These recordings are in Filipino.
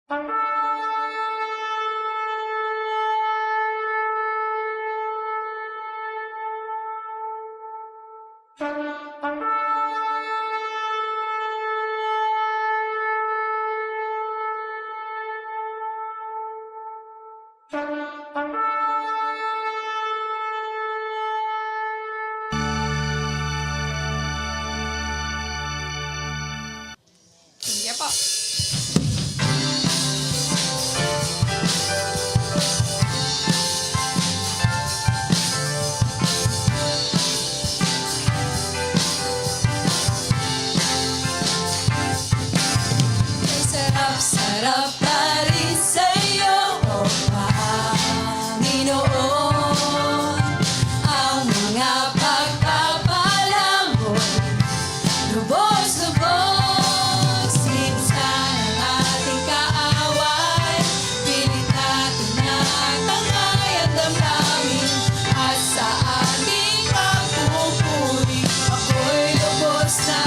Sige po. Sarap-sarap pa rin sa'yo, o Panginoon. Ang mga pagpapala mo, lubos-lubos. Minsan ang ating kaaway, pilit natin natangay ang damdamin. At sa ating pagpupuri, ako'y lubos na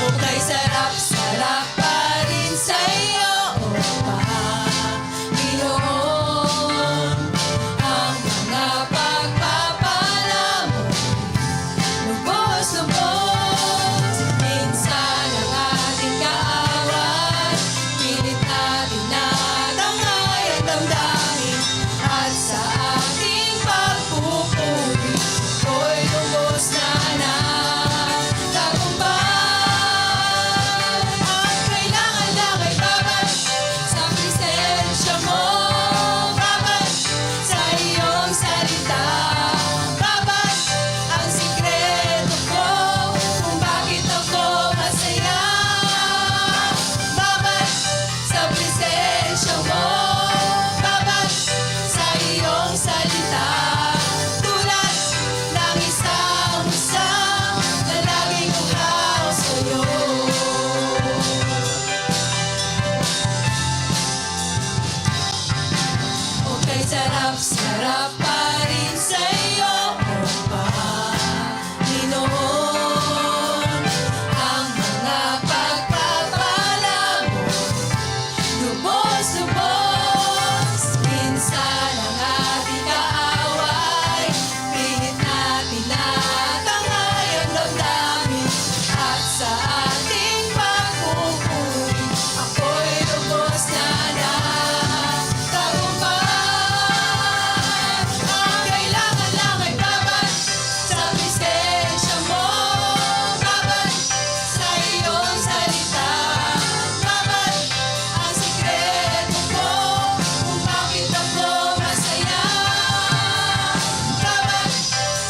okay, sarap-sarap pa rin sa'yo, o Panginoon. Ang mga pagpapala mo, lubos-lubos. Minsan ang ating kaaway, pilit natin natangay ang damdamin. At sa ating pagpupuri, ako'y lubos na tagumpay. At kailangan lang ay babad sa presensya mo, babad sa iyong salita, babad ang sikreto ko kung bakit ako masaya, babad sa presensya mo, babad sa iyong salita, tulad ng isang usang na laging uhaw sa'yo. Okay, sarap-sarap pa rin sa'yo, o Panginoon. Ang mga pagpapala mo, lubos-lubos. Minsan ang ating kaaway, pilit natin natangay ang damdamin. At sa ating pagpupuri, ako'y lubos na tagumpay. Ang kailangan lang ay babad sa presensya mo, babad sa iyong salita, babad ang sikreto ko kung bakit ako masaya, babad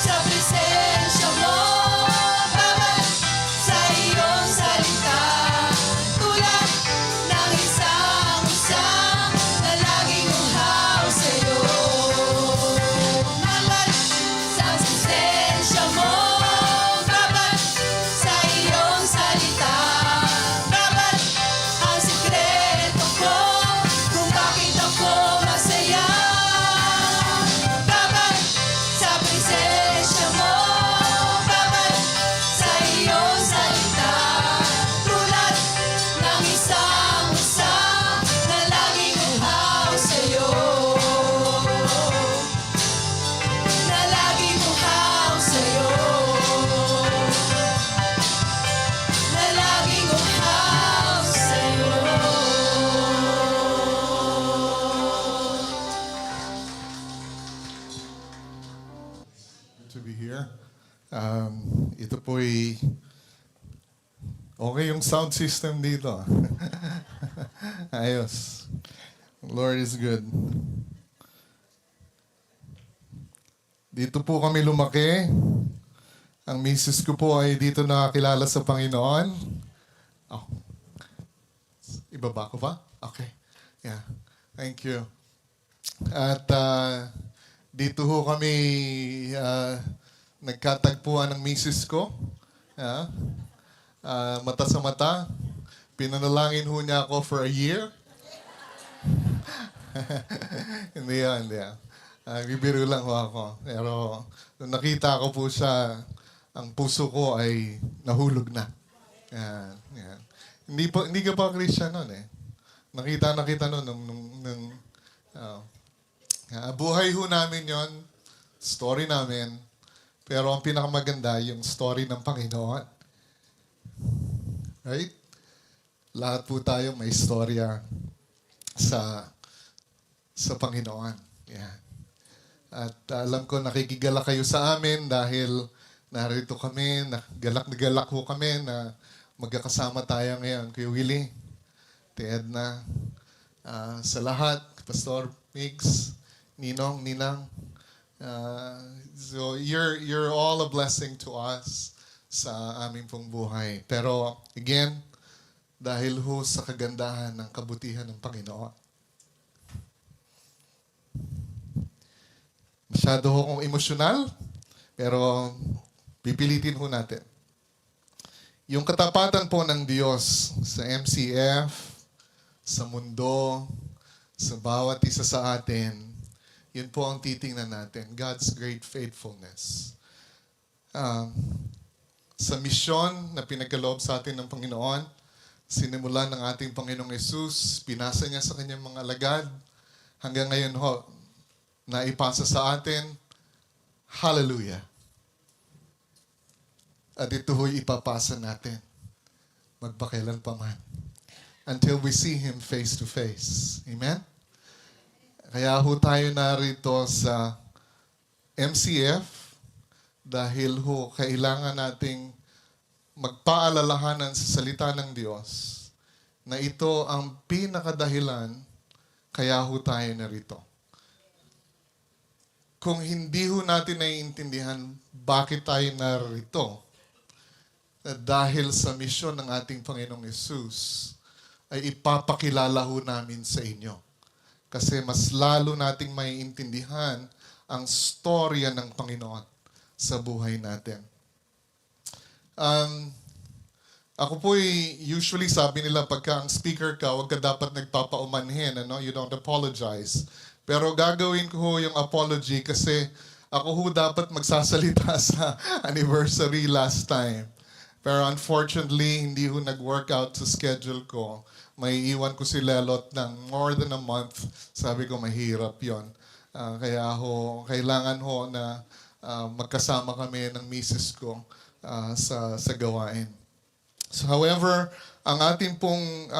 sa presensya mo, babad sa iyong salita, tulad ng isang usang na laging uhaw sa'yo. Babad sa presensya mo, babad sa iyong salita, babad ang sikreto ko kung bakit ako masaya, babad sa presensya mo, babad sa iyong salita, tulad ng isang usang na laging uhaw sa'yo, na laging uhaw sa'yo, na laging uhaw sa'yo. To be here. Ito po'y okay yung sound system dito. Ayos. Lord is good. Dito po kami lumaki. Ang misis ko po ay dito nakakilala sa Panginoon. Oh. Ibaba ko ba? Okay. Yeah. Thank you. At dito ho kami nagkatagpuan ng misis ko. Yeah. Mata sa mata. Pinanalangin ho niya ako for a year. Hindi yan, hindi yan. Bibiro lang ho ako. Pero nung nakita ko po siya, ang puso ko ay nahulog na. Yan, yan. Hindi ka pa Christian noon eh. Nakita noon nung ah, buhay ho namin yon, story namin. Pero ang pinakamaganda, yung story ng Panginoon. Right? Lahat po tayo may istorya sa Panginoon. Yan. At alam ko nakikigala kayo sa amin dahil narito kami, galak na galak ho kami na magkakasama tayo ngayon. Kuya Willie, Ted na, sa lahat, Pastor Migs, Ninong, Ninang. So you're all a blessing to us sa aming pong buhay. Pero again, dahil ho sa kagandahan ng kabutihan ng Panginoon. Masyado ho kong emosyonal, pero pipilitin ho natin. Yung katapatan po ng Diyos sa MCF, sa mundo, sa bawat isa sa atin, yun po ang titingnan natin. God's great faithfulness. Sa misyon na pinagkaloob sa atin ng Panginoon, sinimulan ng ating Panginoong Yesus, pinasa niya sa kanyang mga alagad, hanggang ngayon ho, naipasa sa atin, hallelujah. At ito ho'y ipapasa natin, magpakailan pa man, until we see Him face to face. Amen? Kaya ho tayo narito sa MCF, dahil ho, kailangan nating magpaalalahanan sa salita ng Diyos na ito ang pinakadahilan kaya ho tayo narito. Kung hindi ho natin naiintindihan bakit tayo narito, dahil sa misyon ng ating Panginoong Yesus, ay ipapakilala ho namin sa inyo. Kasi mas lalo nating maiintindihan ang storya ng Panginoon sa buhay natin. Ako po usually sabi nila pagka ang speaker ka, huwag ka dapat nagpapaumanhin, ano? You don't apologize. Pero gagawin ko ho yung apology kasi ako ho dapat magsasalita sa anniversary last time. Pero unfortunately, hindi ho nag-work out sa schedule ko. May iwan ko si Lelot ng more than a month. Sabi ko, mahirap yon. Kaya ho, kailangan ho na magkasama kami ng misis ko sa gawain. So, however, ang ating pong,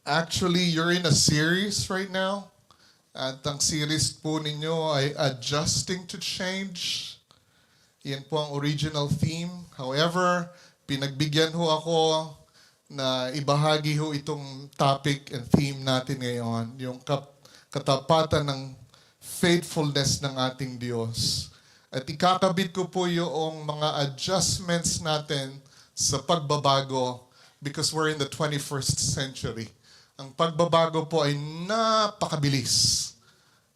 actually, you're in a series right now. At ang series po ninyo ay Adjusting to Change. Yan po ang original theme. However, pinagbigyan ho ako na ibahagi ho itong topic and theme natin ngayon. Yung katapatan ng faithfulness ng ating Diyos. At ikakabit ko po yung mga adjustments natin sa pagbabago because we're in the 21st century. Ang pagbabago po ay napakabilis.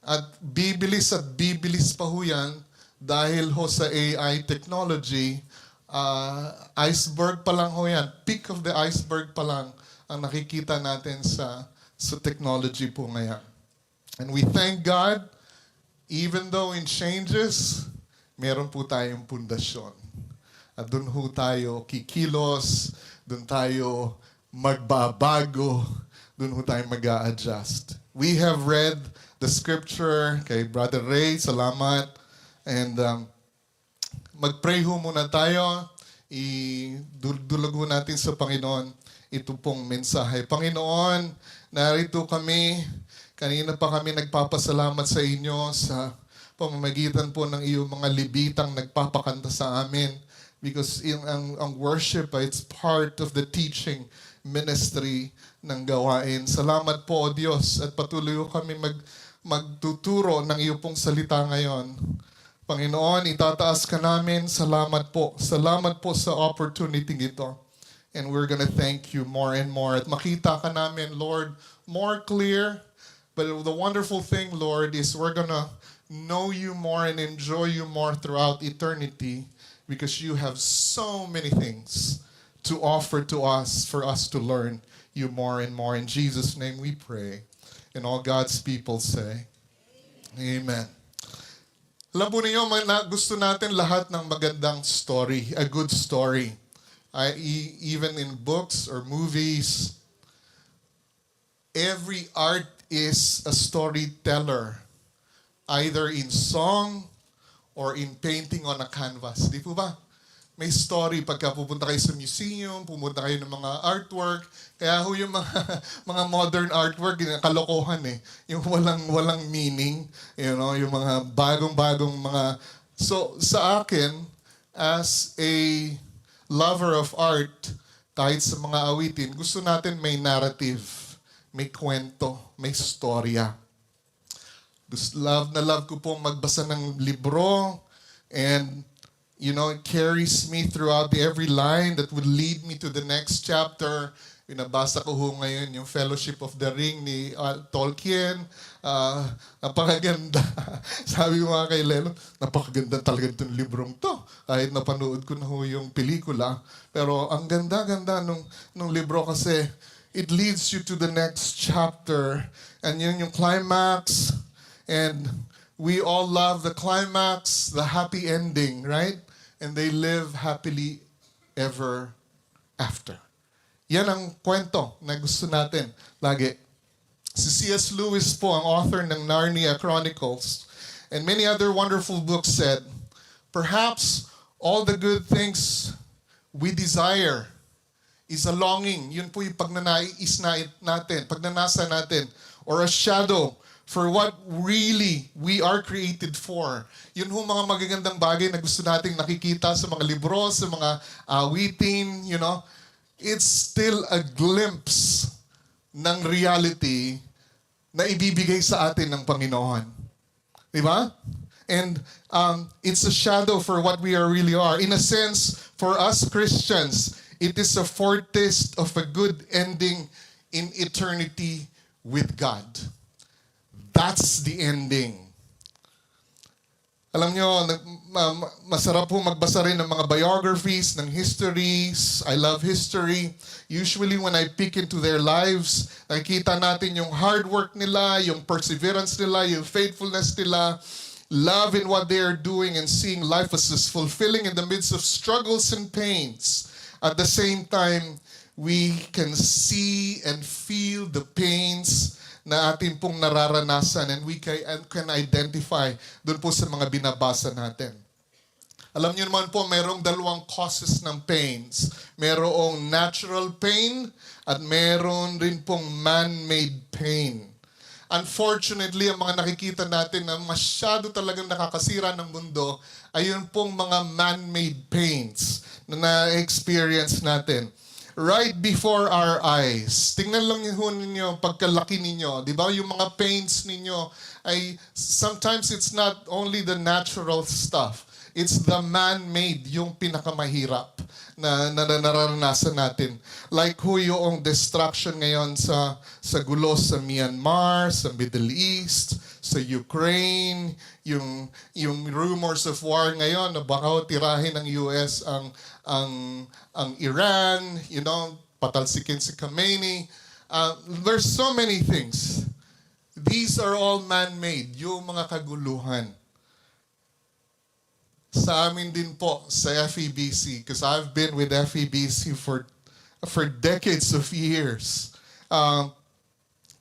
At bibilis pa ho yan dahil ho sa AI technology, iceberg pa lang ho yan. Peak of the iceberg pa lang ang nakikita natin sa technology po ngayon. And we thank God, even though in changes, meron po tayong pundasyon. At doon ho tayo kikilos, doon tayo magbabago, doon ho tayo mag-a-adjust. We have read the scripture kay Brother Ray, salamat. And mag-pray ho muna tayo. Idulog ho natin sa Panginoon ito pong mensahe. Panginoon, narito kami. Kanina pa kami nagpapasalamat sa inyo sa pamamagitan po ng iyong mga libitang nagpapakanta sa amin. Because ang worship, it's part of the teaching ministry ng gawain. Salamat po, O Diyos, at patuloy ko kami magtuturo ng iyong pong salita ngayon. Panginoon, itataas ka namin. Salamat po. Salamat po sa opportunity ito. And we're gonna thank you more and more. At makita ka namin, Lord, more clear. But the wonderful thing, Lord, is we're gonna know you more and enjoy you more throughout eternity because you have so many things to offer to us for us to learn you more and more. In Jesus' name we pray. And all God's people say, Amen. Alam po ninyo, gusto natin lahat ng magandang story, a good story. Even in books or movies, every art is a storyteller, either in song or in painting on a canvas. Di po ba? May story pagka pupunta kayo sa museum, pumunta kayo ng mga artwork. Kaya ho yung mga, mga modern artwork, kalokohan eh. Yung walang meaning, yung mga bagong-bagong mga... So sa akin, as a lover of art, kahit sa mga awitin, gusto natin may narrative, may kwento, may storya. Love na love ko pong magbasa ng libro, and it carries me throughout every line that would lead me to the next chapter. Binabasa ko ho ngayon yung Fellowship of the Ring ni Tolkien. Napakaganda. Sabi ko nga kay Lelo, napakaganda talaga itong librong to. Kahit napanood ko na ho yung pelikula. Pero ang ganda-ganda nung libro kasi it leads you to the next chapter. And yun yung climax. And we all love the climax, the happy ending, right? And they live happily ever after. Yan ang kwento na gusto natin lagi. Si C.S. Lewis po, ang author ng Narnia Chronicles, and many other wonderful books said, perhaps all the good things we desire is a longing. Yun po yung pagnanais natin, pagnanasa natin, or a shadow for what really we are created for. Yun ho mga magagandang bagay na gusto nating nakikita sa mga libro, sa mga awitin, It's still a glimpse ng reality na ibibigay sa atin ng Panginoon. Di ba? And it's a shadow for what we really are. In a sense, for us Christians, it is a foretaste of a good ending in eternity with God. That's the ending. Alam nyo, masarap po magbasa rin ng mga biographies, ng histories. I love history. Usually when I peek into their lives, nakikita natin yung hard work nila, yung perseverance nila, yung faithfulness nila, love in what they are doing, and seeing life as fulfilling in the midst of struggles and pains. At the same time, we can see and feel the pains na atin pong nararanasan, and we can identify doon po sa mga binabasa natin. Alam niyo naman po, mayroong dalawang causes ng pains. Mayroong natural pain at mayroon rin pong man-made pain. Unfortunately, ang mga nakikita natin na masyado talagang nakakasira ng mundo ay yun pong mga man-made pains na na-experience natin. Right before our eyes. Tingnan lang ninyo pagkalaki ninyo. Di ba? Yung mga pains ninyo ay sometimes it's not only the natural stuff. It's the man-made, yung pinakamahirap na nararanasan natin. Like yung destruction ngayon sa gulo sa Myanmar, sa Middle East, sa Ukraine, yung rumors of war ngayon na baka tirahin ng US ang Iran, patalsikin si Khamenei. There's so many things. These are all man-made, yung mga kaguluhan. Sa amin din po, sa FEBC, because I've been with FEBC for decades of years.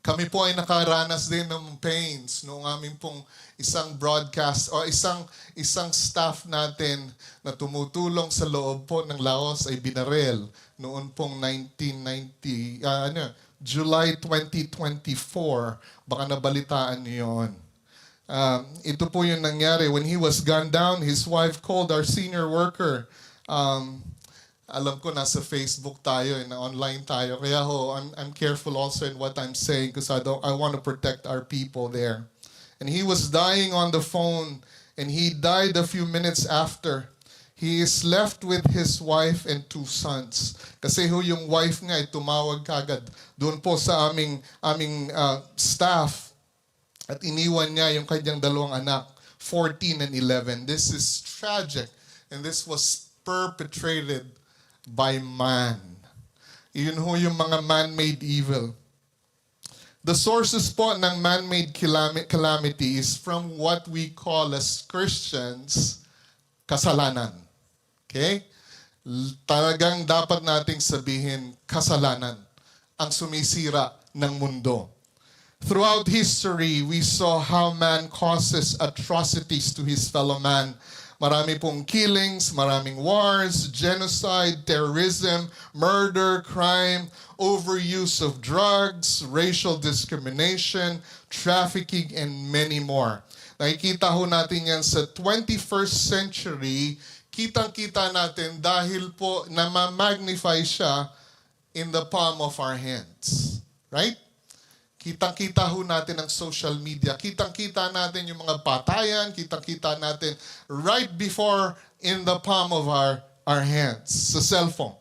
Kami po ay nakaranas din ng pains noong aming pong isang broadcast o isang staff natin na tumutulong sa loob po ng Laos ay binarel noon pong July 2024. Baka nabalitaan niyo yun. Ito po yung nangyari. When he was gunned down, his wife called our senior worker. Alam ko nasa Facebook tayo and online tayo. Kaya I'm careful also in what I'm saying because I want to protect our people there. And he was dying on the phone, and he died a few minutes after. He is left with his wife and 2 sons. Kasi yung wife nga ay tumawag kagad doon po sa aming staff. At iniwan niya yung kanyang 2 anak, 14 and 11. This is tragic. And this was perpetrated by man. Yun yung mga man-made evil. The sources po ng man-made calamity is from what we call as Christians, kasalanan. Okay? Talagang dapat nating sabihin, kasalanan ang sumisira ng mundo. Throughout history, we saw how man causes atrocities to his fellow man. Marami pong killings, maraming wars, genocide, terrorism, murder, crime, overuse of drugs, racial discrimination, trafficking, and many more. Nakikita ho natin yan sa 21st century, kitang-kita natin dahil po na-magnify siya in the palm of our hands. Right? Kitang-kita ho natin ang social media. Kitang-kita natin yung mga patayan. Kitang-kita natin right before in the palm of our hands, sa cellphone.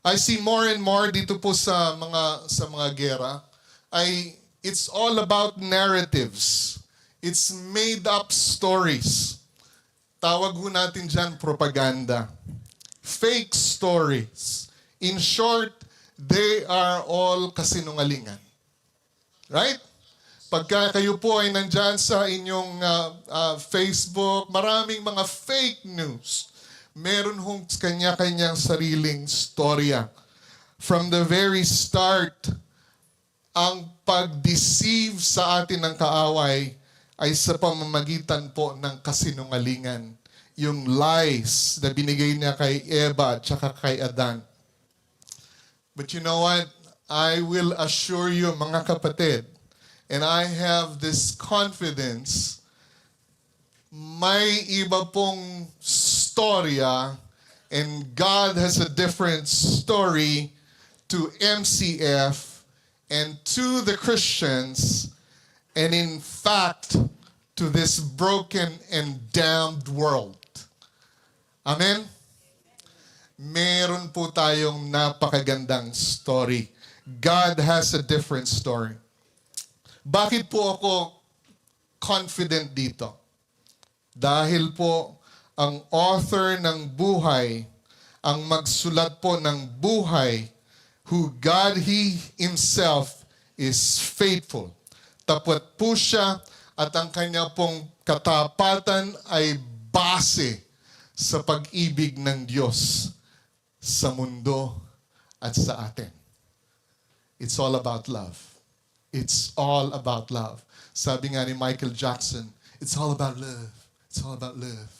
I see more and more dito po sa mga gera, it's all about narratives. It's made up stories. Tawag ho natin dyan propaganda. Fake stories. In short, they are all kasinungalingan. Right? Pagka kayo po ay nandyan sa inyong Facebook, maraming mga fake news. Meron hong kanya-kanyang sariling storya. From the very start, ang pag-deceive sa atin ng kaaway ay sa pamamagitan po ng kasinungalingan. Yung lies na binigay niya kay Eva at saka kay Adan. But you know what? I will assure you, mga kapatid, and I have this confidence, may iba pong storya, and God has a different story to MCF and to the Christians, and in fact, to this broken and damned world. Amen? Meron po tayong napakagandang story. God has a different story. Bakit po ako confident dito? Dahil po ang author ng buhay, ang magsulat po ng buhay, who God He Himself is faithful. Tapat po siya at ang kanya pong katapatan ay base sa pag-ibig ng Diyos sa mundo at sa atin. It's all about love. It's all about love. Sabi nga ni Michael Jackson, it's all about love. It's all about love.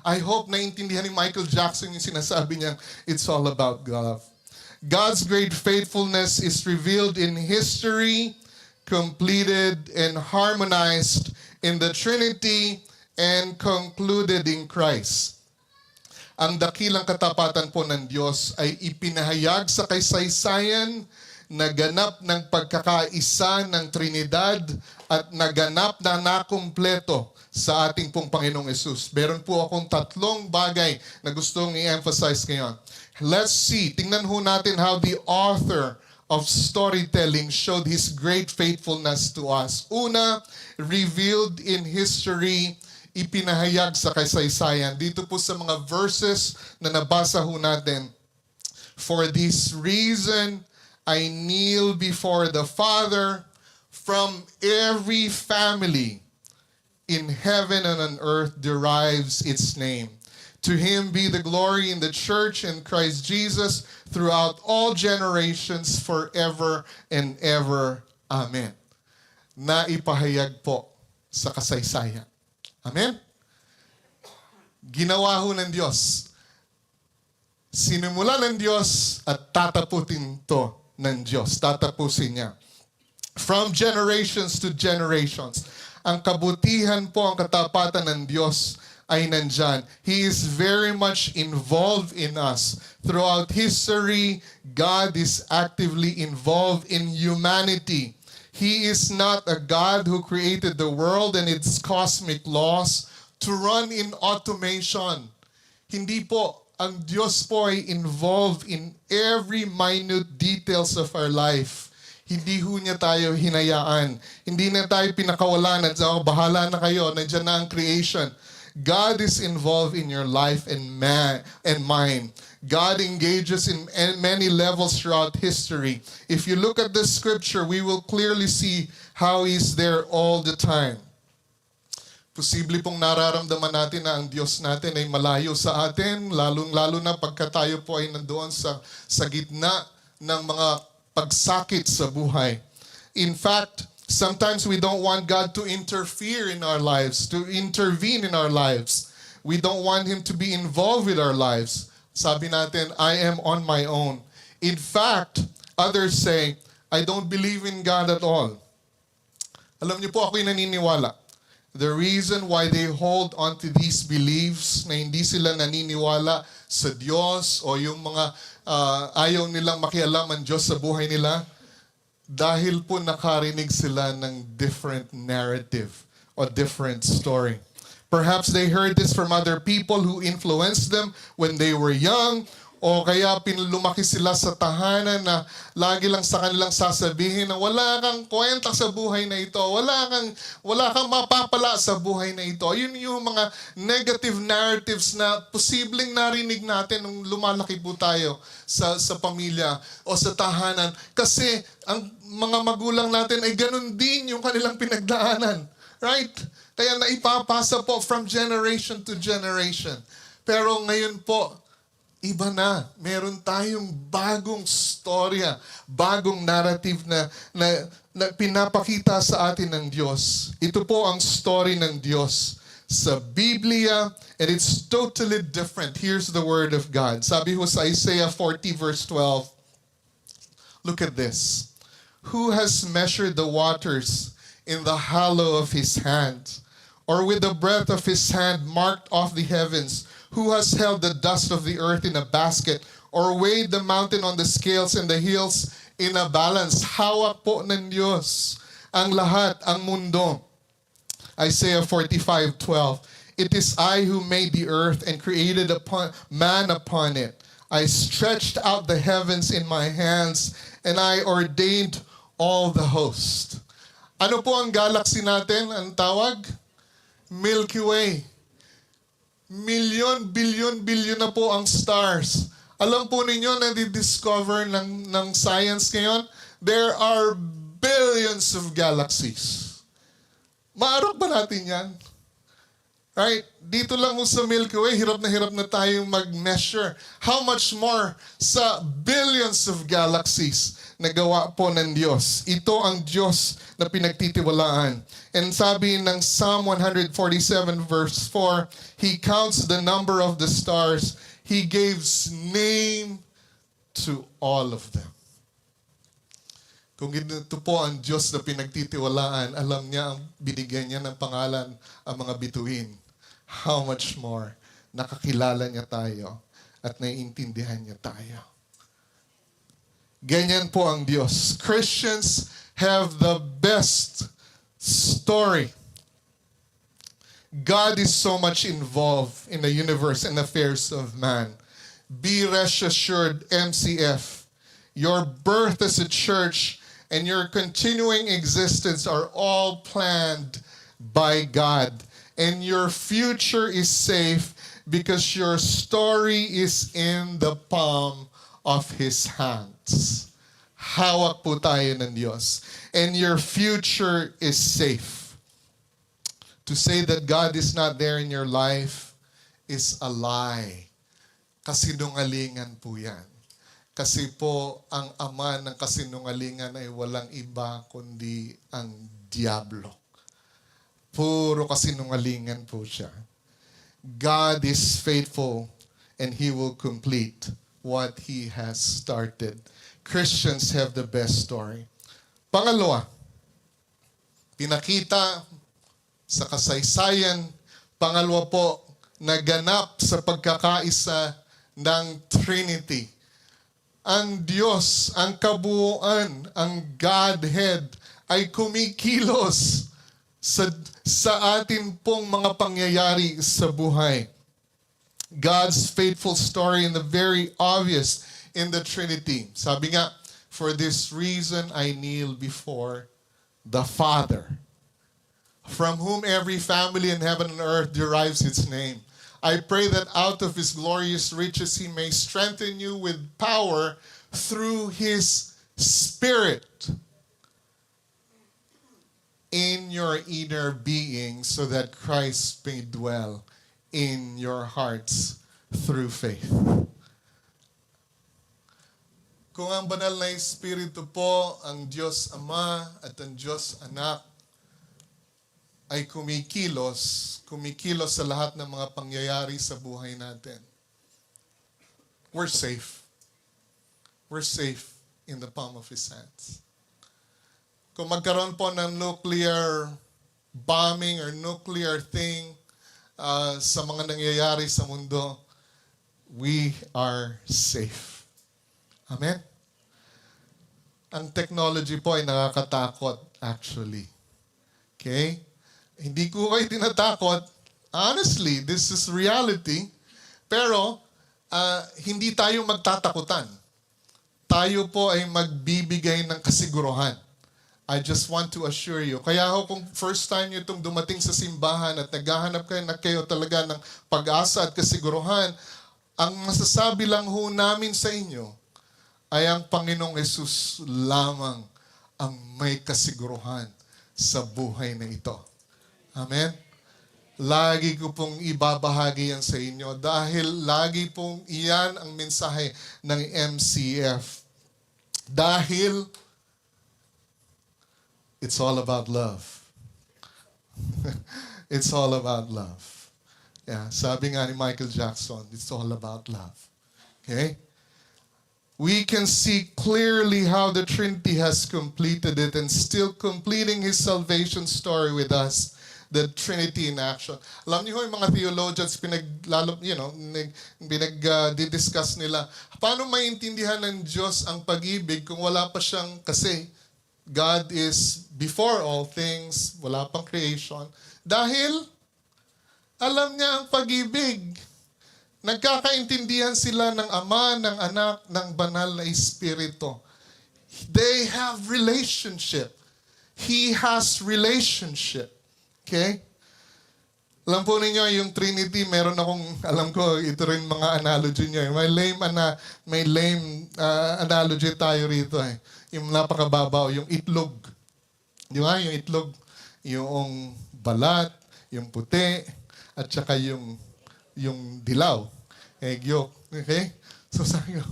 I hope naintindihan ni Michael Jackson yung sinasabi niya, it's all about love. God's great faithfulness is revealed in history, completed and harmonized in the Trinity, and concluded in Christ. Ang dakilang katapatan po ng Diyos ay ipinahayag sa kasaysayan, naganap ng pagkakaisa ng Trinidad at naganap na nakumpleto sa ating pong Panginoong Yesus. Meron po akong 3 bagay na gustong i-emphasize ngayon. Let's see, tingnan ho natin how the author of storytelling showed His great faithfulness to us. Una, revealed in history, ipinahayag sa kasaysayan. Dito po sa mga verses na nabasa ho natin. For this reason, I kneel before the Father, from every family in heaven and on earth derives its name. To Him be the glory in the church and Christ Jesus throughout all generations forever and ever. Amen. Naipahayag po sa kasaysayan. Amen? Ginawa ho ng Diyos. Sinimula ng Diyos at tataputin to ng Diyos. Tatapusin niya. From generations to generations. Ang kabutihan po, ang katapatan ng Diyos ay nandyan. He is very much involved in us. Throughout history, God is actively involved in humanity. He is not a God who created the world and its cosmic laws to run in automation. Hindi po. Ang Diyos po ay involved in every minute details of our life. Hindi ho niya tayo hinayaan. Hindi na tayo pinakawalan at bahala na kayo, nandiyan na ang creation. God is involved in your life and mine. God engages in many levels throughout history. If you look at the scripture, we will clearly see how He's there all the time. Posible pong nararamdaman natin na ang Diyos natin ay malayo sa atin, lalong-lalo na pagka tayo po ay nandoon sa gitna ng mga pagsakit sa buhay. In fact, sometimes we don't want God to interfere in our lives, to intervene in our lives. We don't want Him to be involved with our lives. Sabi natin, I am on my own. In fact, others say, I don't believe in God at all. Alam niyo po, ako'y naniniwala. The reason why they hold on to these beliefs na hindi sila naniniwala sa Diyos o yung mga ayaw nilang makialam ang Diyos sa buhay nila, dahil po nakarinig sila ng different narrative or different story. Perhaps they heard this from other people who influenced them when they were young, o kaya pinlumaki sila sa tahanan na lagi lang sa kanilang sasabihin na wala kang kwenta sa buhay na ito, wala kang mapapala sa buhay na ito. Yun yung mga negative narratives na posibleng narinig natin nung lumalaki po tayo sa pamilya o sa tahanan. Kasi ang mga magulang natin ay ganun din yung kanilang pinagdaanan. Right? Kaya naipapasa po from generation to generation. Pero ngayon po, iba na. Meron tayong bagong storya, bagong narrative na pinapakita sa atin ng Diyos. Ito po ang story ng Diyos sa Biblia, and it's totally different. Here's the word of God. Sabi ho sa Isaiah 40 verse 12, look at this. Who has measured the waters in the hollow of his hand, or with the breadth of his hand marked off the heavens? Who has held the dust of the earth in a basket, or weighed the mountain on the scales and the hills in a balance? Hawak po ng Diyos ang lahat, ang mundo. Isaiah 45:12. It is I who made the earth and created man upon it. I stretched out the heavens in my hands, and I ordained all the host. Ano po ang galaxy natin? Ang tawag? Milky Way. Milyon, bilyon na po ang stars. Alam po ninyo na di-discover ng science ngayon, there are billions of galaxies. Maarap ba natin yan? Right? Dito lang sa Milky Way, hirap na tayong mag-measure. How much more sa billions of galaxies na gawa po ng Diyos. Ito ang Diyos na pinagtitiwalaan. And sabi ng Psalm 147 verse 4, He counts the number of the stars. He gives name to all of them. Kung ito po ang Diyos na pinagtitiwalaan, alam niya, binigyan niya ng pangalan ang mga bituin. How much more nakakilala niya tayo at naiintindihan niya tayo. Ganyan po ang Diyos. Christians have the best story. God is so much involved in the universe and affairs of man. Be rest assured, MCF, your birth as a church and your continuing existence are all planned by God. And your future is safe because your story is in the palm of His hands. Hawak po tayo ng Diyos. And your future is safe. To say that God is not there in your life is a lie. Kasinungalingan po yan. Kasi po, ang ama ng kasinungalingan ay walang iba kundi ang diablo. Puro kasinungalingan po siya. God is faithful and He will complete what He has started. Christians have the best story. Pangalawa, pinakita sa kasaysayan. Pangalawa po, naganap sa pagkakaisa ng Trinity. Ang Diyos, ang kabuuan, ang Godhead ay kumikilos sa atin pong mga pangyayari sa buhay. God's faithful story and the very obvious in the Trinity. Sabi nga, for this reason I kneel before the Father, from whom every family in heaven and earth derives its name. I pray that out of His glorious riches He may strengthen you with power through His Spirit. in your inner being so that Christ may dwell in your hearts through faith. Kung ang banal na Espiritu po, ang Diyos Ama at ang Diyos Anak, ay kumikilos sa lahat ng mga pangyayari sa buhay natin, we're safe. We're safe in the palm of His hands. Kung magkaroon po ng nuclear bombing or nuclear thing sa mga nangyayari sa mundo, we are safe. Amen? Ang technology po ay nakakatakot, actually. Okay? Hindi ko kayo tinatakot. Honestly, this is reality. Pero, hindi tayo magtatakutan. Tayo po ay magbibigay ng kasiguruhan. I just want to assure you. Kaya ho, kung first time nyo itong dumating sa simbahan at naghahanap kayo na kayo talaga ng pag-asa at kasiguruhan, ang masasabi lang ho namin sa inyo ay ang Panginoong Hesus lamang ang may kasiguruhan sa buhay na ito. Amen? Lagi ko pong ibabahagi yan sa inyo dahil lagi pong iyan ang mensahe ng MCF. Dahil it's all about love. It's all about love. Yeah, sabi nga ni Michael Jackson, it's all about love. Okay? We can see clearly how the Trinity has completed it and still completing His salvation story with us. The Trinity in action. Alam niyo yung mga theologians, dinidiscuss nila, paano maintindihan ng Diyos ang pag-ibig kung wala pa siyang, kasi God is before all things, wala pang creation. Dahil, alam niya ang pag-ibig. Nagkakaintindihan sila ng Ama, ng Anak, ng Banal na Espiritu. They have relationship. He has relationship. Okay? Alam po ninyo, yung Trinity, meron akong, alam ko, ito rin mga analogy nyo. May lame analogy tayo rito. Yung napakababaw, yung itlog. Di ba? Yung itlog, yung balat, yung puti, at saka yung dilaw. Egg yolk. Okay? So sabi ko,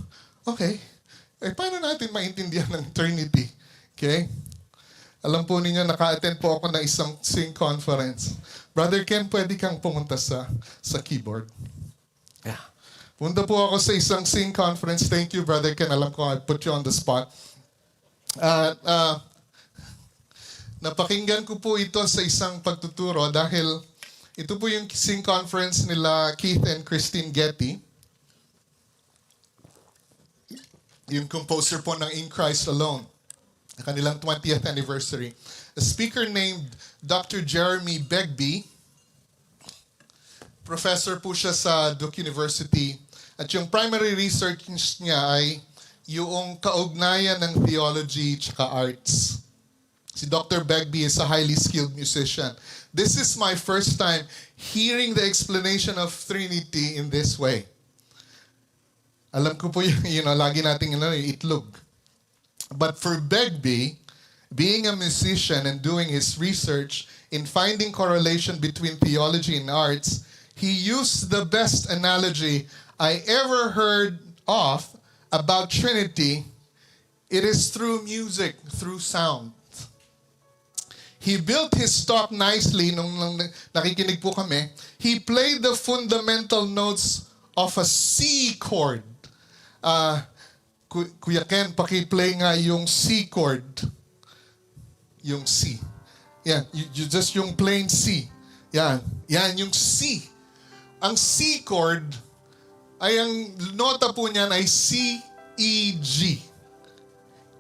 okay. Paano natin maintindihan ng Trinity? Okay? Alam po ninyo, naka-attend po ako na isang sing conference. Brother Ken, pwede kang pumunta sa keyboard. Yeah. Punta po ako sa isang sing conference. Thank you, Brother Ken. Alam ko, I put you on the spot. Napakinggan ko po ito sa isang pagtuturo dahil ito po yung sing conference nila Keith and Christine Getty. Yung composer po ng In Christ Alone. Kanilang 20th anniversary. A speaker named Dr. Jeremy Begbie. Professor po siya sa Duke University. At yung primary research niya ay yung kaugnayan ng theology tsaka arts. Si Dr. Begbie is a highly skilled musician. This is my first time hearing the explanation of Trinity in this way. Alam ko po yung, lagi nating yung itlog. But for Begbie, being a musician and doing his research in finding correlation between theology and arts, he used the best analogy I ever heard of about Trinity. It is through music, through sound. He built his talk nicely nung nakikinig po kami. He played the fundamental notes of a C chord. Kuya Ken, paki-play nga yung C chord. Yung C. Yan, just yung plain C. Yan, yung C. Ang C chord, ay ang nota po niyan ay C, E, G.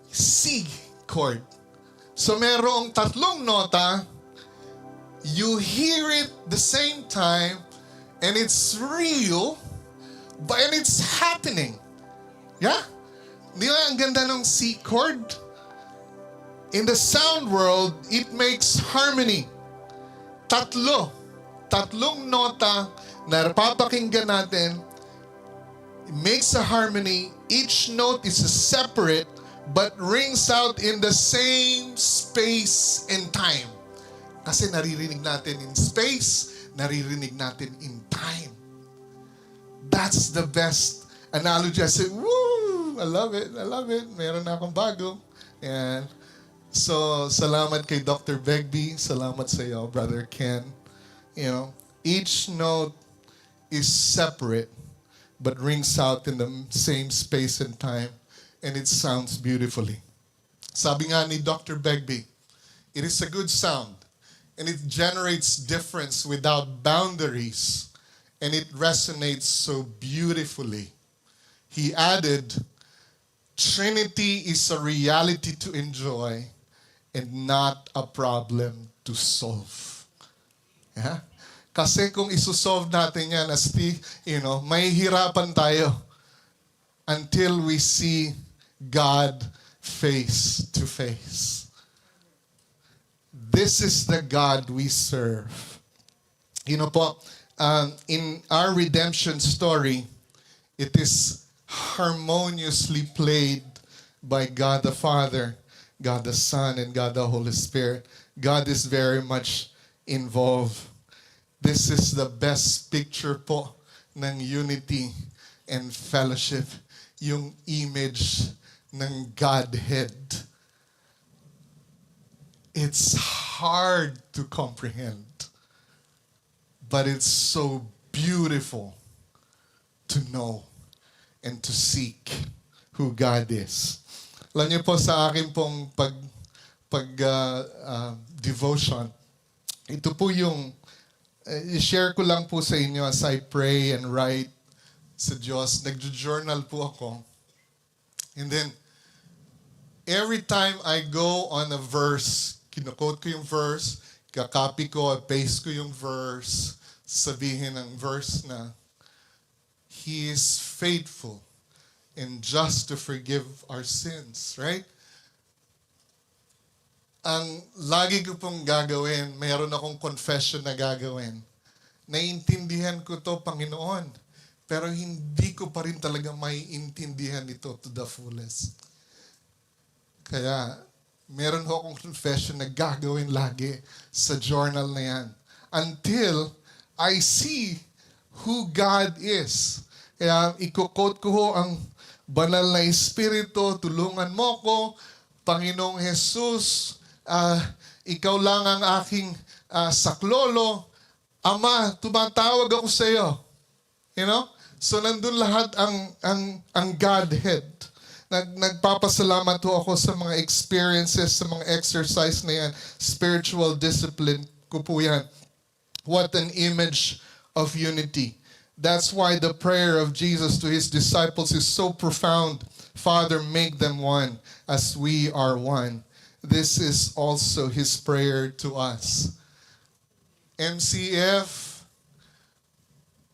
C chord. So merong tatlong nota, you hear it the same time, and it's real, and it's happening. Yeah? Di ba ang ganda ng C chord? In the sound world, it makes harmony. Tatlong nota na papakinggan natin, it makes a harmony. Each note is separate, but rings out in the same space and time. Kasi naririnig natin in space, naririnig natin in time. That's the best analogy. I say, woo! I love it. I love it. Meron na akong bago. And so, salamat kay Dr. Begbie. Salamat sa iyo, Brother Ken. You know, each note is separate but rings out in the same space and time, and it sounds beautifully. Sabi nga ni Dr. Begbie, it is a good sound, and it generates difference without boundaries, and it resonates so beautifully. He added, Trinity is a reality to enjoy and not a problem to solve. Yeah? Kasi kung isosolve natin yan, may hirapan tayo until we see God face to face. This is the God we serve. In our redemption story, it is harmoniously played by God the Father, God the Son, and God the Holy Spirit. God is very much involved. This is the best picture po ng unity and fellowship, yung image ng Godhead. It's hard to comprehend, but it's so beautiful to know and to seek who God is. Alam niyo po sa akin pong devotion, ito po yung i-share ko lang po sa inyo as I pray and write sa Diyos. Nag-journal po ako. And then, every time I go on a verse, kinukot ko yung verse, kakopy ko, paste ko yung verse, sabihin ng verse na, He is faithful and just to forgive our sins, right? Ang lagi ko pong gagawin, mayroon akong confession na gagawin. Naiintindihan ko to, Panginoon, pero hindi ko pa rin talaga maiintindihan ito to the fullest. Kaya, meron ho akong confession na gagawin lagi sa journal na yan. Until I see who God is. Kaya ikukot ko ho ang banal na Espiritu, tulungan mo ko, Panginoong Jesus, ikaw lang ang aking saklolo. Ama, tumatawag ako sa iyo. You know? So nandun lahat ang Godhead. Nagpapasalamat ho ako sa mga experiences, sa mga exercise na yan. Spiritual discipline ko po yan. What an image of unity. That's why the prayer of Jesus to His disciples is so profound. Father, make them one as we are one. This is also His prayer to us. MCF,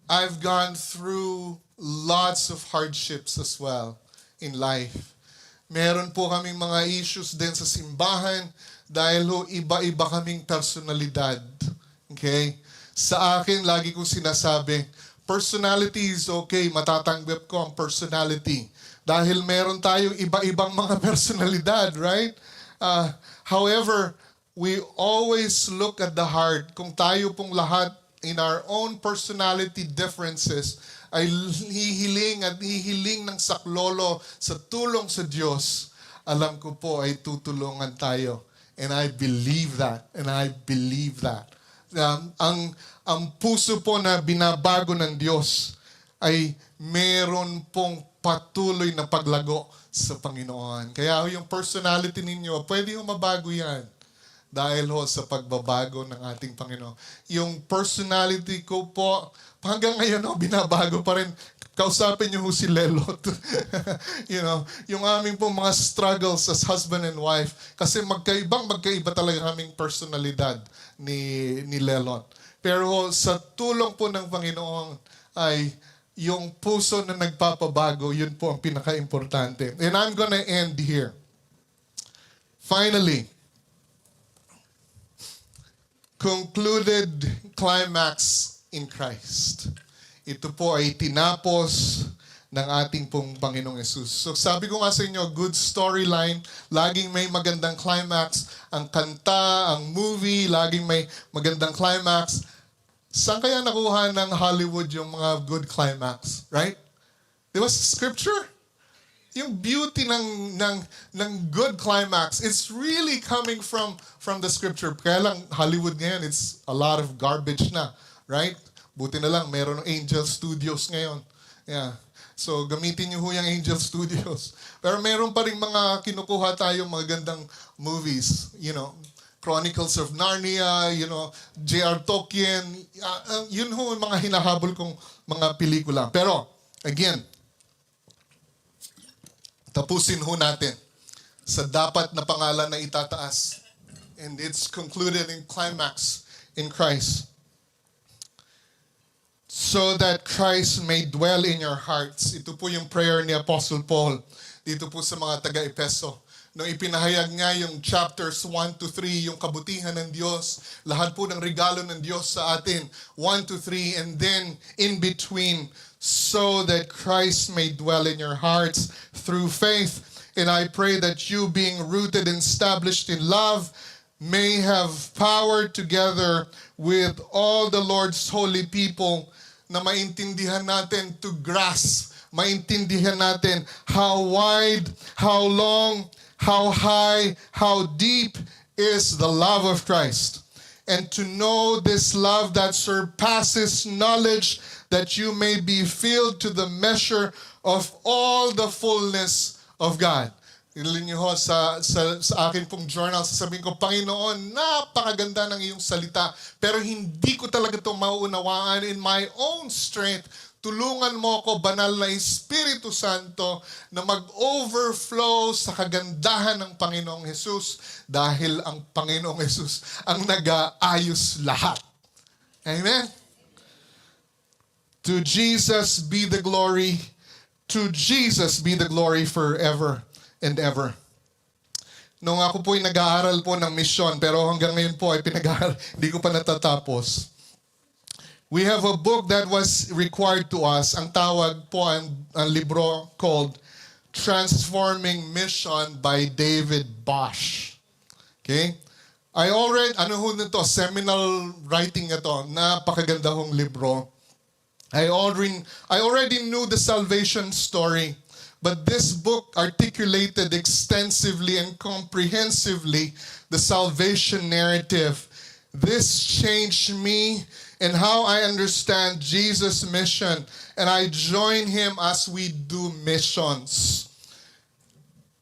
I've gone through lots of hardships as well in life. Meron po kaming mga issues din sa simbahan dahil ho iba-iba kaming personalidad. Okay? Sa akin, lagi kong sinasabi, personality is okay, matatanggap ko ang personality. Dahil meron tayong iba-ibang mga personalidad, right? However, we always look at the heart. Kung tayo pong lahat in our own personality differences ay hihiling ng saklolo sa tulong sa Diyos, alam ko po ay tutulungan tayo. And I believe that. And I believe that. Ang puso po na binabago ng Diyos ay meron pong patuloy na paglago sa Panginoon. Kaya yung personality ninyo, pwede yung mabago yan. Dahil ho sa pagbabago ng ating Panginoon. Yung personality ko po, hanggang ngayon binabago pa rin. Kausapin niyo ho si Lelot. Yung aming po mga struggles as husband and wife. Kasi magkaiba talaga kaming personalidad ni Lelot. Pero sa tulong po ng Panginoon ay yung puso na nagpapabago, yun po ang pinaka-importante. And I'm gonna end here. Finally, concluded climax in Christ. Ito po ay tinapos ng ating pong Panginoong Yesus. So sabi ko nga sa inyo, good storyline, laging may magandang climax. Ang kanta, ang movie, laging may magandang climax. Saan kaya nakuha ng Hollywood yung mga good climax? Right? Di ba sa scripture? Yung beauty ng good climax, it's really coming from the scripture. Kaya lang, Hollywood ngayon, it's a lot of garbage na. Right? Buti na lang, meron ng Angel Studios ngayon. Yeah. So, gamitin niyo ho yung Angel Studios. Pero meron pa rin mga kinukuha tayong mga gandang movies. You know, Chronicles of Narnia, you know, J.R. Tolkien. Yun ho yung mga hinahabol kong mga pelikula. Pero, again, tapusin ho natin sa dapat na pangalan na itataas. And it's concluded in climax in Christ. So that Christ may dwell in your hearts. Ito po yung prayer ni Apostle Paul dito po sa mga taga-Epeso. Nung ipinahayag nga yung chapters 1 to 3, yung kabutihan ng Diyos, lahat po ng regalo ng Diyos sa atin, 1 to 3, and then in between, so that Christ may dwell in your hearts through faith. And I pray that you, being rooted and established in love, may have power together with all the Lord's holy people na maintindihan natin to grasp, maintindihan natin how wide, how long, how high, how deep is the love of Christ. And to know this love that surpasses knowledge, that you may be filled to the measure of all the fullness of God. Ilin niyo ho sa akin pong journal, sasabihin ko, Panginoon, napakaganda ng iyong salita, pero hindi ko talaga ito mauunawaan in my own strength. Tulungan mo ko, banal na Espiritu Santo, na mag-overflow sa kagandahan ng Panginoong Jesus dahil ang Panginoong Jesus ang nag-aayos lahat. Amen? To Jesus be the glory. To Jesus be the glory forever and ever. Nung ako po'y nag-aaral po ng misyon, pero hanggang ngayon po ay pinag-aaral, hindi ko pa natatapos. We have a book that was required to us. Ang tawag po ang libro called Transforming Mission by David Bosch. Okay? ano ho nito, seminal writing ito, napakaganda hong libro. I already knew the salvation story. But this book articulated extensively and comprehensively the salvation narrative. This changed me and how I understand Jesus' mission, and I join him as we do missions.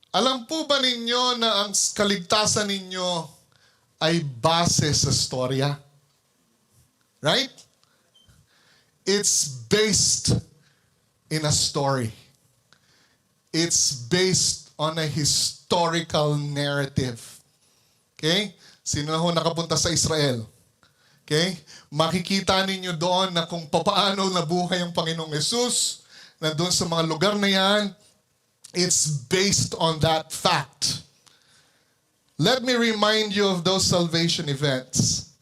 Alam po ba ninyo na ang kaligtasan ninyo ay base sa storya? Right? It's based in a story. It's based on a historical narrative. Okay? Sino na ho nakapunta sa Israel? Okay? Makikita ninyo doon na kung papaano nabuhay ang Panginoong Yesus, na doon sa mga lugar na yan, it's based on that fact. Let me remind you of those salvation events.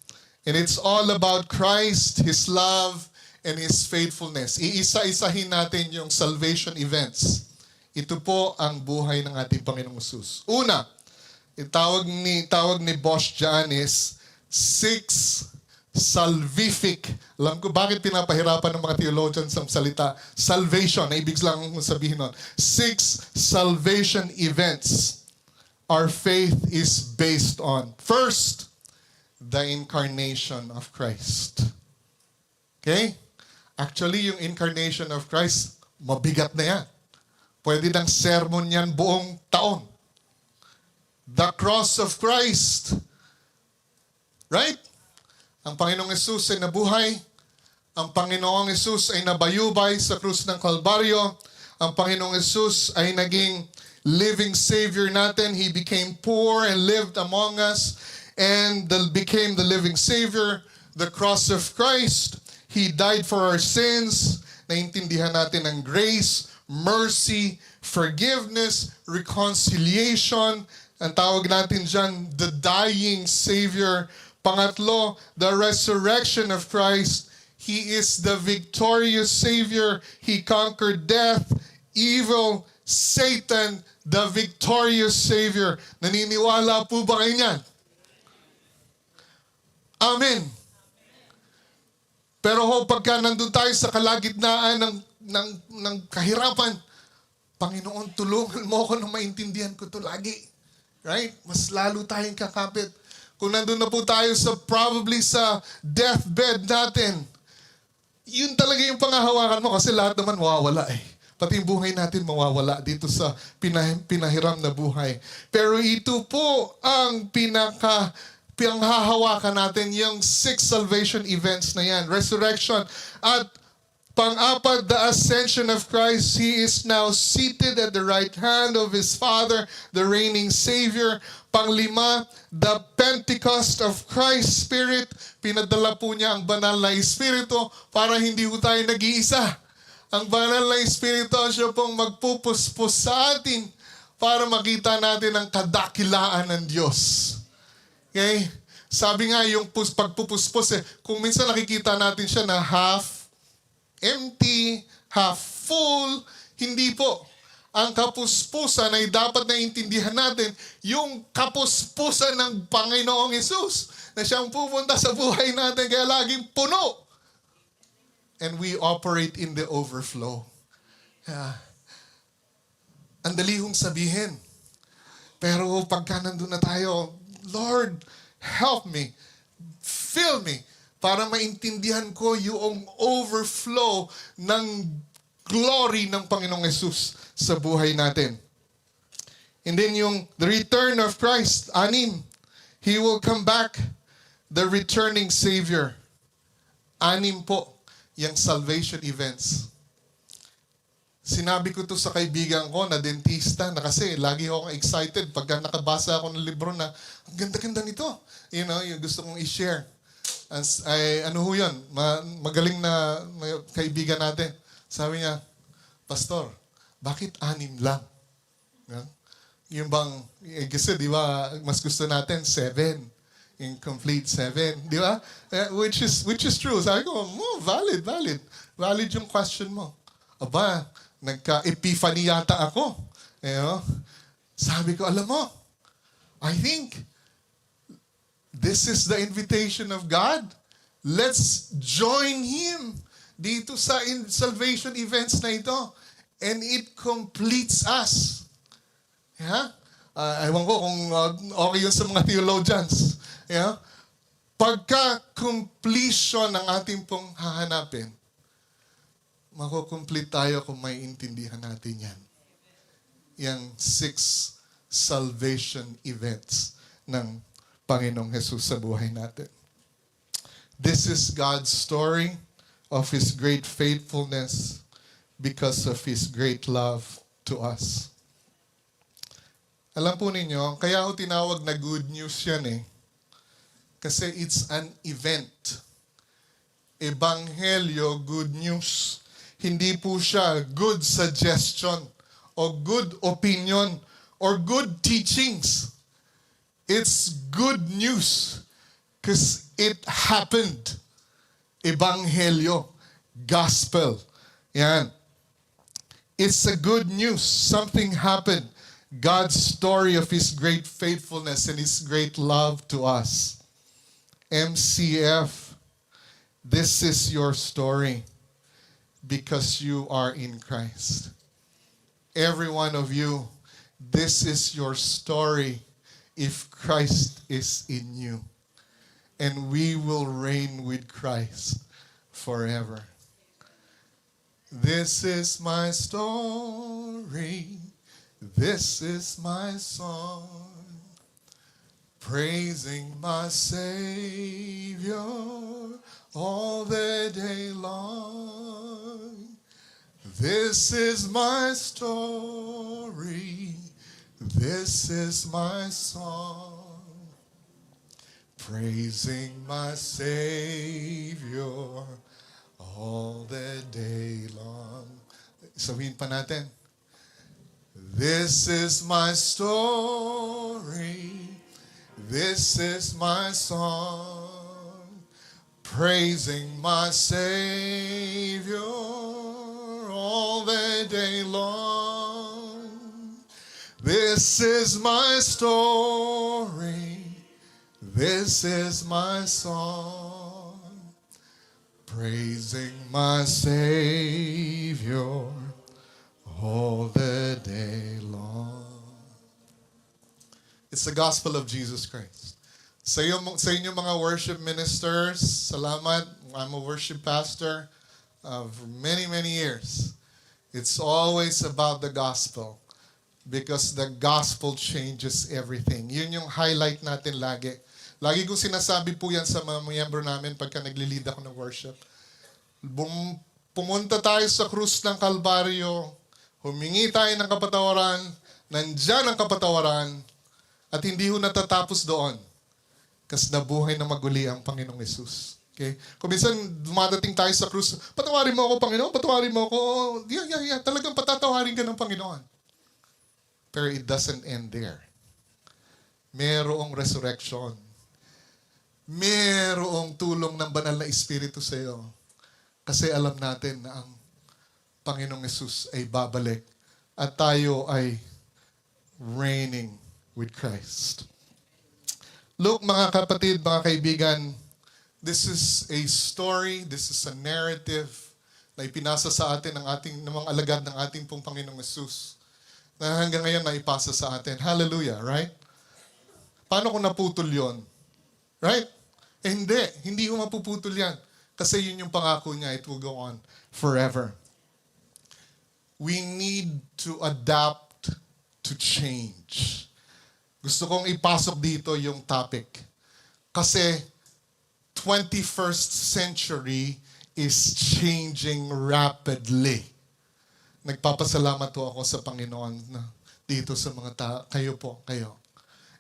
And it's all about Christ, His love, and His faithfulness. Iisa-isahin natin yung salvation events. Ito po ang buhay ng ating Panginoong Yesus. Una, tawag ni Bosch dyan is 6 salvific. Alam ko bakit pinapahirapan ng mga theologians ang salita salvation, na ibig lang sabihin nun. 6 salvation events our faith is based on. First, the incarnation of Christ. Okay? Actually, yung incarnation of Christ, mabigat na yan. Pwede ng sermon yan buong taon. The cross of Christ. Right? Ang Panginoong Yesus ay nabuhay. Ang Panginoong Yesus ay nabayubay sa krus ng Kalbaryo. Ang Panginoong Yesus ay naging living Savior natin. He became poor and lived among us and became the living Savior. The cross of Christ. He died for our sins. Naintindihan natin ang grace, mercy, forgiveness, reconciliation. Ang tawag natin dyan, the dying Savior. Pangatlo, the resurrection of Christ. He is the victorious Savior. He conquered death, evil, Satan, the victorious Savior. Naniniwala po ba kayo niyan? Amen. Pero pagka nandun tayo sa kalagitnaan ng kahirapan, Panginoon, tulungan mo ako na maintindihan ko to lagi. Right? Mas lalo tayong kakapit. Kung nandun na po tayo probably sa deathbed natin, yun talaga yung pangahawakan mo kasi lahat naman mawawala eh. Pati yung buhay natin mawawala dito sa pinahiram na buhay. Pero ito po ang pinanghahawakan natin, yung 6 salvation events na yan. Resurrection. At pang-apat, the ascension of Christ. He is now seated at the right hand of His Father, the reigning Savior. Pang-lima, the Pentecost of Christ's Spirit. Pinadala po niya ang banal na Espiritu para hindi po tayo nag-iisa. Ang banal na Espiritu, siya pong magpupuspos sa atin para makita natin ang kadakilaan ng Diyos. Okay? Sabi nga yung pagpupuspos kung minsan nakikita natin siya na half empty, half full, hindi po. Ang kapuspusan ay dapat naintindihan natin yung kapuspusan ng Panginoong Hesus na siyang pupunta sa buhay natin kaya laging puno. And we operate in the overflow. Ang dali hong sabihin. Pero pagka nandun na tayo, Lord, help me, fill me, para maintindihan ko yung overflow ng glory ng Panginoong Hesus sa buhay natin. And then the return of Christ, 6, He will come back, the returning Savior. 6 po, yung salvation events. Sinabi ko to sa kaibigan ko na dentista na kasi lagi akong excited pagka nakabasa ako ng libro na ang ganda-ganda nito. You know, yung gusto kong i-share. Ano ho yun? Magaling na kaibigan natin. Sabi niya, Pastor, bakit 6 lang? Yung bang, kasi di ba, mas gusto natin 7. Incomplete 7. Di ba? Which is true. Sabi ko, valid. Valid yung question mo. Aba, nagka-epiphany yata ako. You know? Sabi ko, alam mo, I think this is the invitation of God. Let's join Him dito sa salvation events na ito. And it completes us. Yeah? Ewan ko kung okay yun sa mga theologians. Yeah? Pagka-completion ng ating pong hahanapin, makukomplete tayo kung may intindihan natin yan. Yang 6 salvation events ng Panginoong Hesus sa buhay natin. This is God's story of His great faithfulness because of His great love to us. Alam po ninyo, kaya ako tinawag na good news yan Kasi it's an event. Ebanghelyo, good news. Hindi po siya good suggestion o good opinion or good teachings. It's good news because it happened. Ebanghelyo, gospel. Yan. It's a good news. Something happened. God's story of His great faithfulness and His great love to us. MCF, this is your story because you are in Christ. Every one of you, this is your story if Christ is in you. And we will reign with Christ forever. This is my story. This is my song. Praising my Savior all the day long. This is my story. This is my song. Praising my Savior all the day long. Sabihin pa natin. This is my story. This is my song. praising my Savior all the day long. This is my story, this is my song, praising my Savior all the day long. It's the gospel of Jesus Christ. Sa inyo mga worship ministers, salamat. I'm a worship pastor for many, many years. It's always about the gospel because the gospel changes everything. Yun yung highlight natin lagi. Lagi kong sinasabi po yan sa mga miyembro namin pagka nagli-lead ako ng worship. Pumunta tayo sa krus ng Kalbaryo, humingi tayo ng kapatawaran, nandyan ang kapatawaran, at hindi ho natatapos doon. Kasi nabuhay na maguli ang Panginoong Yesus. Okay? Kung minsan dumadating tayo sa krus, patawarin mo ako, Panginoon, patawarin mo ako. Yeah. Talagang patatawarin ka ng Panginoon. Pero it doesn't end there. Merong resurrection. Merong tulong ng banal na Espiritu sa iyo. Kasi alam natin na ang Panginoong Yesus ay babalik at tayo ay reigning with Christ. Look, mga kapatid, mga kaibigan, this is a story, this is a narrative na ipinasa sa atin ng mga alagad ng ating pong Panginoong Yesus na hanggang ngayon na ipasa sa atin. Hallelujah, right? Paano kung naputol yon? Right? Hindi ko mapuputol yan. Kasi yun yung pangako niya, it will go on forever. We need to adapt to change. Gusto kong ipasok dito yung topic. Kasi 21st century is changing rapidly. Nagpapasalamat po ako sa Panginoon na dito sa mga kayo.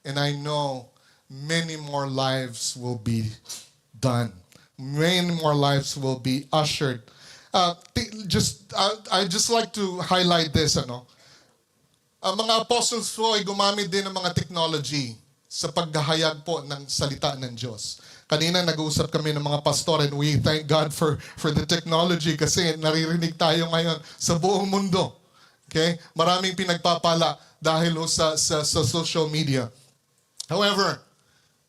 And I know many more lives will be done. Many more lives will be ushered. I just like to highlight this, Ang mga apostles po ay gumamit din ng mga technology sa paghahayag po ng salita ng Diyos. Kanina nag-uusap kami ng mga pastor and we thank God for the technology kasi naririnig tayo ngayon sa buong mundo. Okay? Maraming pinagpapala dahil sa social media. However,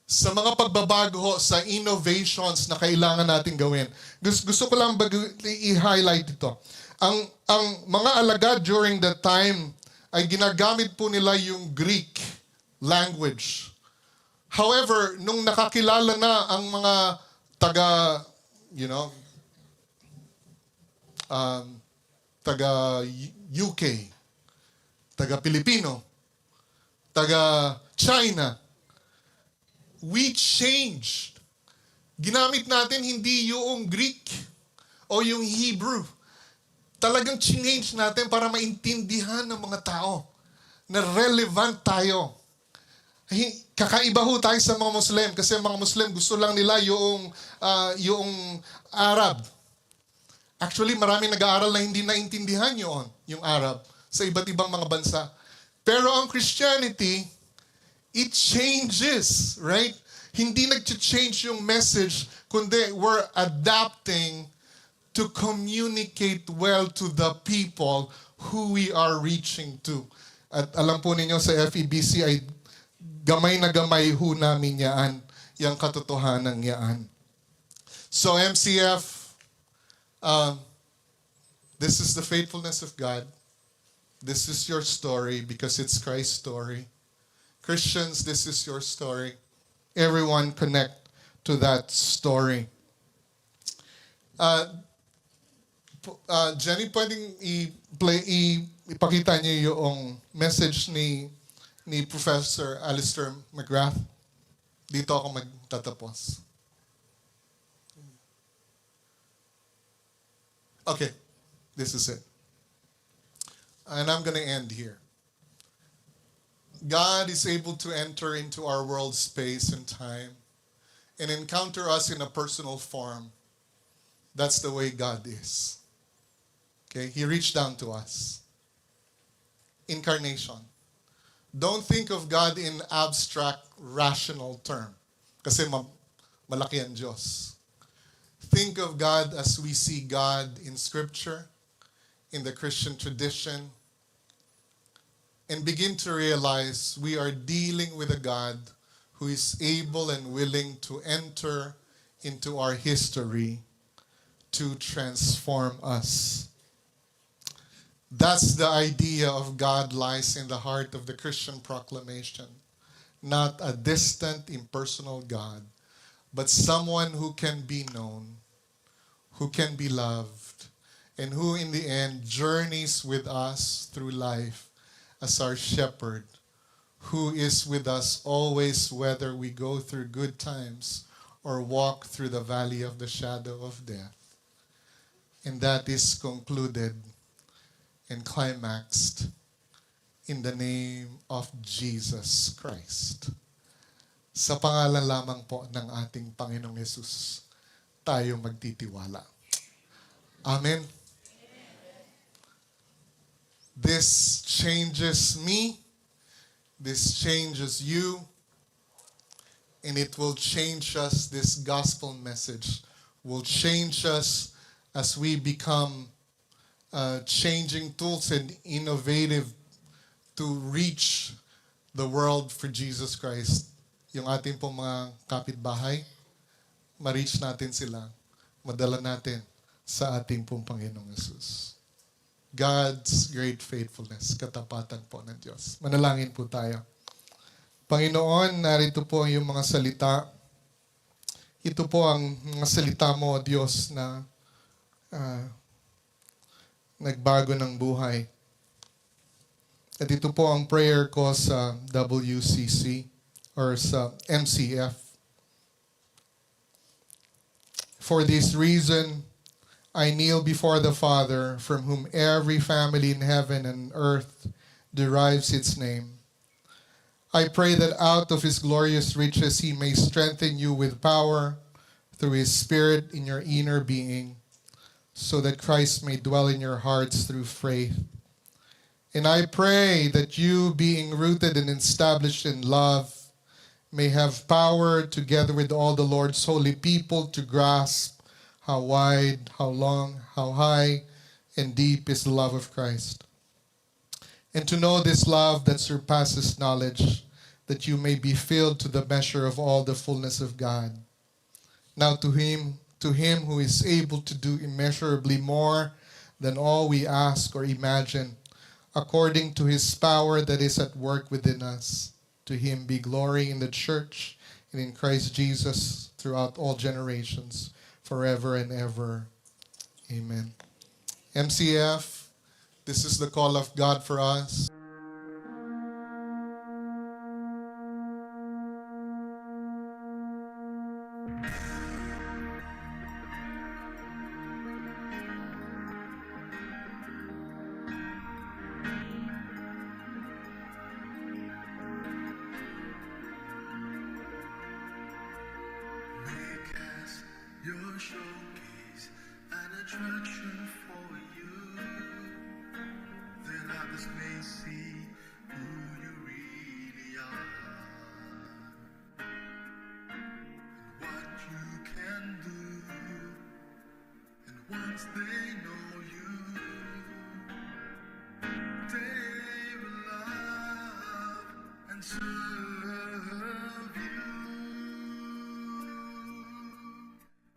sa mga pagbabago sa innovations na kailangan natin gawin, gusto ko lang i-highlight ito. Ang mga alagad during that time ay ginagamit po nila yung Greek language. However, nung nakakilala na ang mga taga UK, taga Pilipino, taga China, we changed. Ginamit natin hindi yung Greek o yung Hebrew. Talagang change natin para maintindihan ng mga tao na relevant tayo. Kakaiba ho tayo sa mga Muslim kasi mga Muslim gusto lang nila yung Arab. Actually, maraming nag-aaral na hindi naintindihan yung Arab sa iba't ibang mga bansa. Pero ang Christianity, it changes, right? Hindi nag-change yung message, kundi we're adapting to communicate well to the people who we are reaching to. At alam po ninyo sa FEBC ay gamay na gamay ho namin yaan, yung katotohanan yaan. So MCF, this is the faithfulness of God. This is your story because it's Christ's story. Christians, this is your story. Everyone connect to that story. Jenny, pwedeng ipakita niyo yung message ni Professor Alistair McGrath. Dito ako magtatapos. Okay, this is it. And I'm going to end here. God is able to enter into our world, space, and time and encounter us in a personal form. That's the way God is. Okay? He reached down to us. Incarnation. Don't think of God in abstract, rational term. Kasi malaki ang Diyos. think of God as we see God in Scripture, in the Christian tradition, and begin to realize we are dealing with a God who is able and willing to enter into our history to transform us. That's the idea of God lies in the heart of the Christian proclamation. Not a distant, impersonal God, but someone who can be known, who can be loved, and who in the end journeys with us through life as our shepherd, who is with us always whether we go through good times or walk through the valley of the shadow of death. And that is concluded and climaxed in the name of Jesus Christ. Sa pangalan lamang po ng ating Panginoong Yesus, tayo magtitiwala. Amen. This changes me, this changes you, and it will change us. This gospel message will change us as we become changing tools and innovative to reach the world for Jesus Christ. Yung ating pong mga kapitbahay, ma-reach natin sila, madala natin sa ating pong Panginoong Yesus. God's great faithfulness, katapatan po ng Diyos. Manalangin po tayo. Panginoon, narito po ang iyong mga salita. Ito po ang mga salita mo, Diyos, na nagbago ng buhay. At ito po ang prayer ko sa WCC or sa MCF. For this reason, I kneel before the Father, from whom every family in heaven and earth derives its name. I pray that out of his glorious riches he may strengthen you with power through his Spirit in your inner being, so that Christ may dwell in your hearts through faith. And I pray that you, being rooted and established in love, may have power, together with all the Lord's holy people, to grasp how wide, how long, how high, and deep is the love of Christ. And to know this love that surpasses knowledge, that you may be filled to the measure of all the fullness of God. Now to him who is able to do immeasurably more than all we ask or imagine, according to his power that is at work within us. To him be glory in the church and in Christ Jesus throughout all generations, forever and ever. Amen. MCF, this is the call of God for us. Make us your showcase, an attraction for you, that others may see who you really are, and what you can do. And once they know you, they will love and serve you.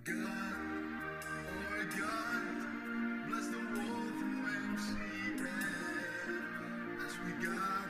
God, oh God, bless the world through MCF as we gather.